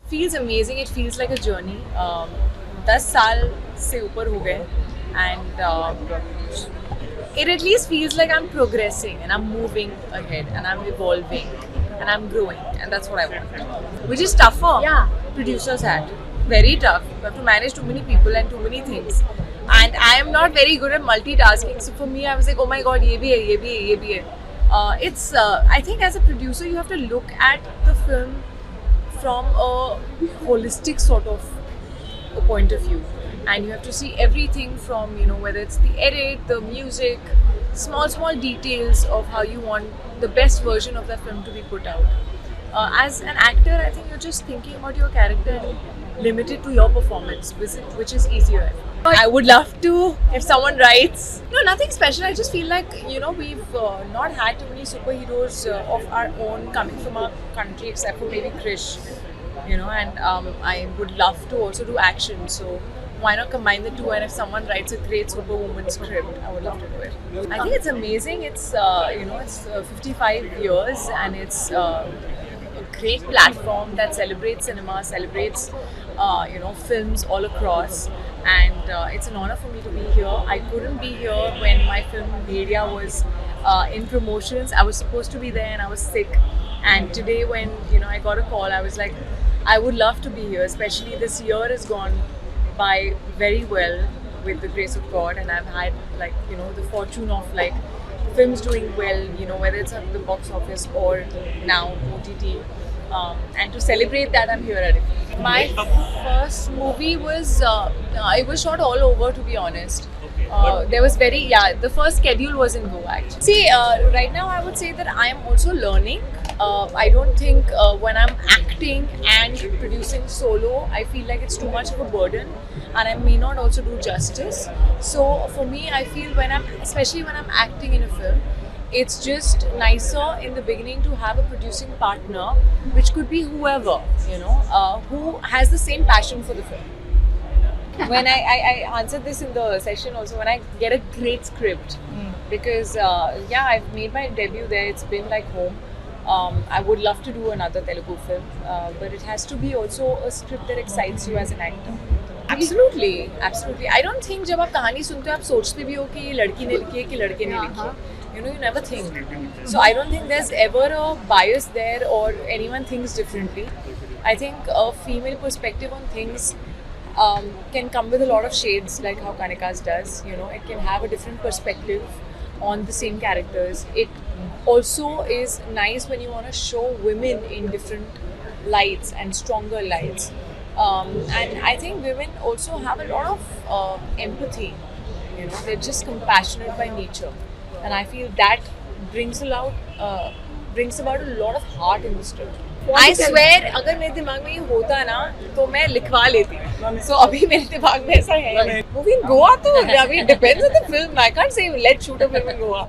feels amazing. It feels like a journey. 10 साल से ऊपर हो गए and it at least feels like I'm progressing and I'm moving ahead and I'm evolving and I'm growing, and that's what I want. Which is tougher. Yeah. Producers had very tough. You have to manage too many people and too many things. And I am not very good at multitasking. So for me, I was like, oh my god, ye bhi hai, ye bhi hai, ye bhi hai. I think as a producer, you have to look at the film from a holistic sort of a point of view, and you have to see everything from, you know, whether it's the edit, the music, small details of how you want the best version of that film to be put out. As an actor, I think you're just thinking about your character and limited to your performance, which is easier. I would love to, if someone writes. No, nothing special. I just feel like, you know, we've not had too many superheroes of our own coming from our country, except for maybe Krish, you know, and I would love to also do action. So why not combine the two? And if someone writes a great superwoman script, I would love to do it. I think it's amazing. It's you know, it's 55 years, and it's a great platform that celebrates cinema, celebrates you know, films all across, and it's an honor for me to be here. I couldn't be here when my film Bhediya was in promotions. I was supposed to be there and I was sick, and today when, you know, I got a call, I was like, I would love to be here. Especially this year has gone by very well with the grace of God, and I've had, like, you know, the fortune of like films doing well, you know, whether it's at the box office or now OTT. And to celebrate that, I'm here at it. My first movie was it was shot all over, to be honest. There was the first schedule was in Goa actually. See, right now I would say that I am also learning. I don't think when I'm acting and producing solo, I feel like it's too much of a burden, and I may not also do justice. So for me, I feel especially when I'm acting in a film, it's just nicer in the beginning to have a producing partner, which could be whoever, you know, who has the same passion for the film. When I answered this in the session also, when I get a great script, because I've made my debut there. It's been like home. I would love to do another Telugu film, but it has to be also a script that excites you as an actor. Absolutely. I don't think जब आप कहानी सुनते हो आप सोचते भी हो कि ये लड़की ने लिखी है कि लड़के ने लिखी है. You know, you never think. So I don't think there's ever a bias there or anyone thinks differently. I think a female perspective on things can come with a lot of shades, like how Kanika's does. You know, it can have a different perspective on the same characters. It also is nice when you want to show women in different lights and stronger lights. And I think women also have a lot of empathy. You know, they're just compassionate by nature, and I feel that brings about a lot of heart in the story. I swear, अगर मेरे दिमाग में ये होता ना तो मैं लिखवा लेती. So अभी मेरे दिमाग में ऐसा है. Movie in Goa तो I mean, depends on the film. I can't say let's shoot a film in Goa.